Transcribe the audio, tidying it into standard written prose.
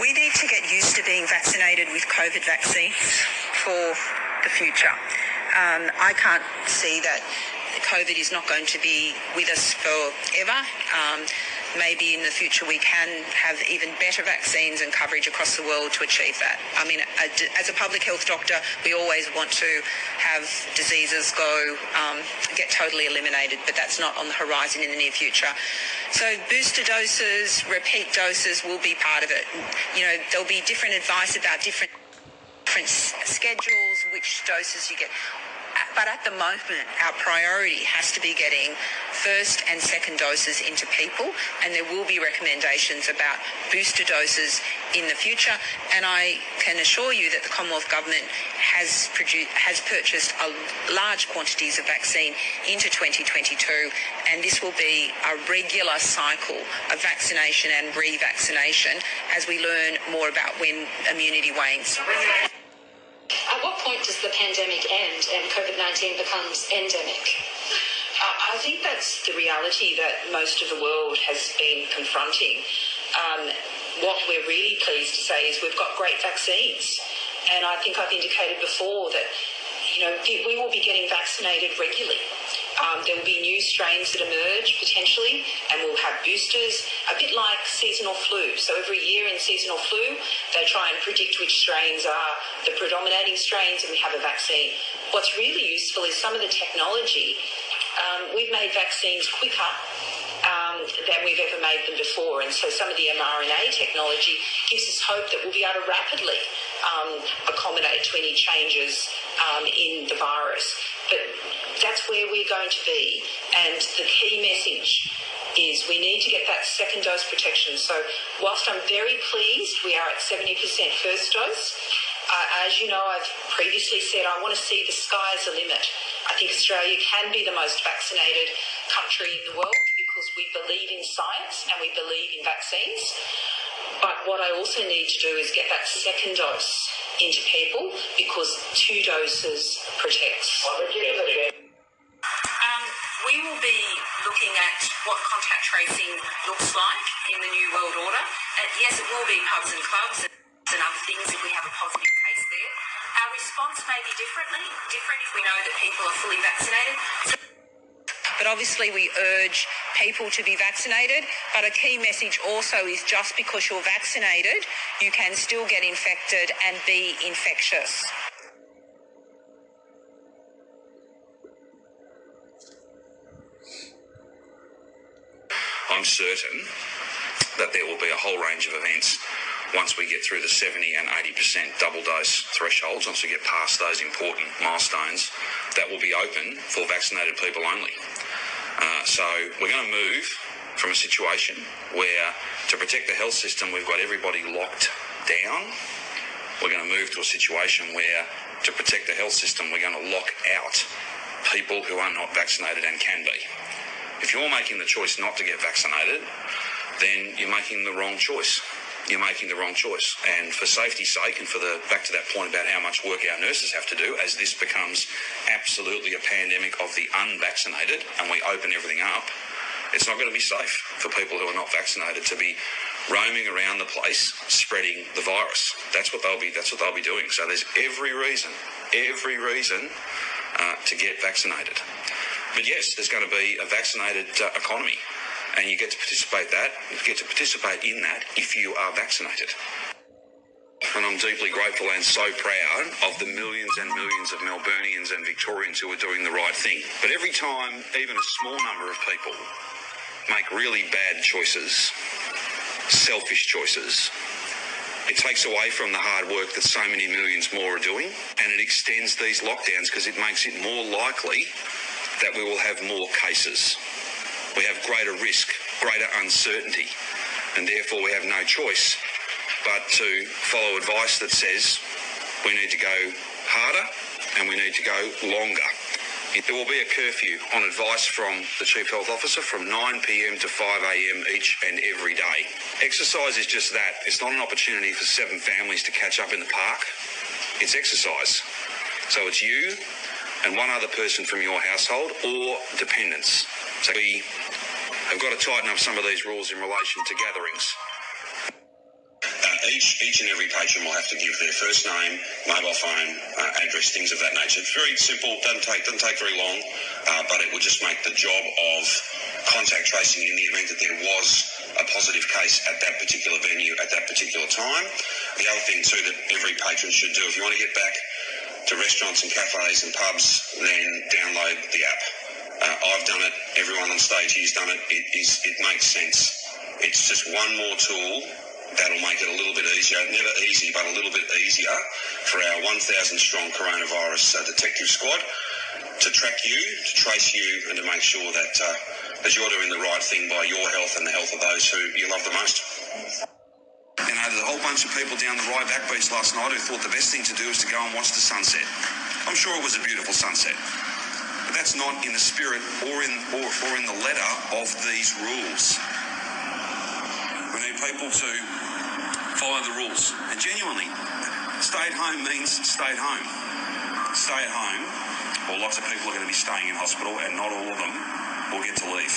We need to get used to being vaccinated with COVID vaccines for the future. I can't see that COVID is not going to be with us forever. Maybe in the future we can have even better vaccines and coverage across the world to achieve that. I mean, as a public health doctor, we always want to have diseases get totally eliminated, but that's not on the horizon in the near future. So booster doses, repeat doses will be part of it. You know, there'll be different advice about different schedules, which doses you get. But at the moment, our priority has to be getting first and second doses into people, and there will be recommendations about booster doses in the future. And I can assure you that the Commonwealth Government has purchased large quantities of vaccine into 2022, and this will be a regular cycle of vaccination and revaccination as we learn more about when immunity wanes. At what point does the pandemic end and COVID-19 becomes endemic? I think that's the reality that most of the world has been confronting. What we're really pleased to say is we've got great vaccines. And I think I've indicated before that, you know, we will be getting vaccinated regularly. There will be new strains that emerge potentially, and we'll have boosters, a bit like seasonal flu. So every year in seasonal flu, they try and predict which strains are the predominating strains, and we have a vaccine. What's really useful is some of the technology. We've made vaccines quicker than we've ever made them before, and so some of the mRNA technology gives us hope that we'll be able to rapidly accommodate to any changes in the virus. But that's where we're going to be, and the key message is we need to get that second dose protection. So whilst I'm very pleased we are at 70% first dose, as you know, I've previously said I want to see the sky as a limit. I think Australia can be the most vaccinated country in the world because we believe in science and we believe in vaccines. But what I also need to do is get that second dose into people because 2 doses protects. We will be looking at what contact tracing looks like in the New World Order. And yes, it will be pubs and clubs and other things if we have a positive case there. Our response may be different if we know that people are fully vaccinated. But obviously we urge people to be vaccinated. But a key message also is just because you're vaccinated, you can still get infected and be infectious. I'm certain that there will be a whole range of events once we get through the 70 and 80% double dose thresholds, once we get past those important milestones, that will be open for vaccinated people only. So we're going to move from a situation where to protect the health system we've got everybody locked down. We're going to move to a situation where to protect the health system we're going to lock out people who are not vaccinated and can be. If you're making the choice not to get vaccinated, then you're making the wrong choice. You're making the wrong choice. And for safety's sake, and back to that point about how much work our nurses have to do, as this becomes absolutely a pandemic of the unvaccinated and we open everything up, it's not going to be safe for people who are not vaccinated to be roaming around the place spreading the virus. That's what they'll be doing. So there's every reason to get vaccinated. But yes, there's going to be a vaccinated economy, and you get to participate in that if you are vaccinated. And I'm deeply grateful and so proud of the millions and millions of Melburnians and Victorians who are doing the right thing. But every time even a small number of people make really bad choices, selfish choices, it takes away from the hard work that so many millions more are doing, and it extends these lockdowns because it makes it more likely that we will have more cases. We have greater risk, greater uncertainty, and therefore we have no choice but to follow advice that says we need to go harder and we need to go longer. There will be a curfew on advice from the Chief Health Officer from 9 p.m. to 5 a.m. each and every day. Exercise is just that. It's not an opportunity for 7 families to catch up in the park. It's exercise. So it's you and one other person from your household or dependents. So we have got to tighten up some of these rules in relation to gatherings. Each and every patron will have to give their first name, mobile phone, address, things of that nature. It's very simple, doesn't take very long, but it will just make the job of contact tracing in the event that there was a positive case at that particular venue at that particular time. The other thing too that every patron should do, if you want to get back to restaurants and cafes and pubs, then download the app. I've done it, everyone on stage here's done it. It makes sense. It's just one more tool that'll make it a little bit easier, never easy, but a little bit easier for our 1,000 strong coronavirus detective squad to track you, to trace you, and to make sure that you're doing the right thing by your health and the health of those who you love the most. You know, there's a whole bunch of people down the Rye Back Beach last night who thought the best thing to do is to go and watch the sunset. I'm sure it was a beautiful sunset, but that's not in the spirit or in the letter of these rules. We need people to follow the rules. And genuinely, stay at home means stay at home. Stay at home, or lots of people are going to be staying in hospital, and not all of them will get to leave.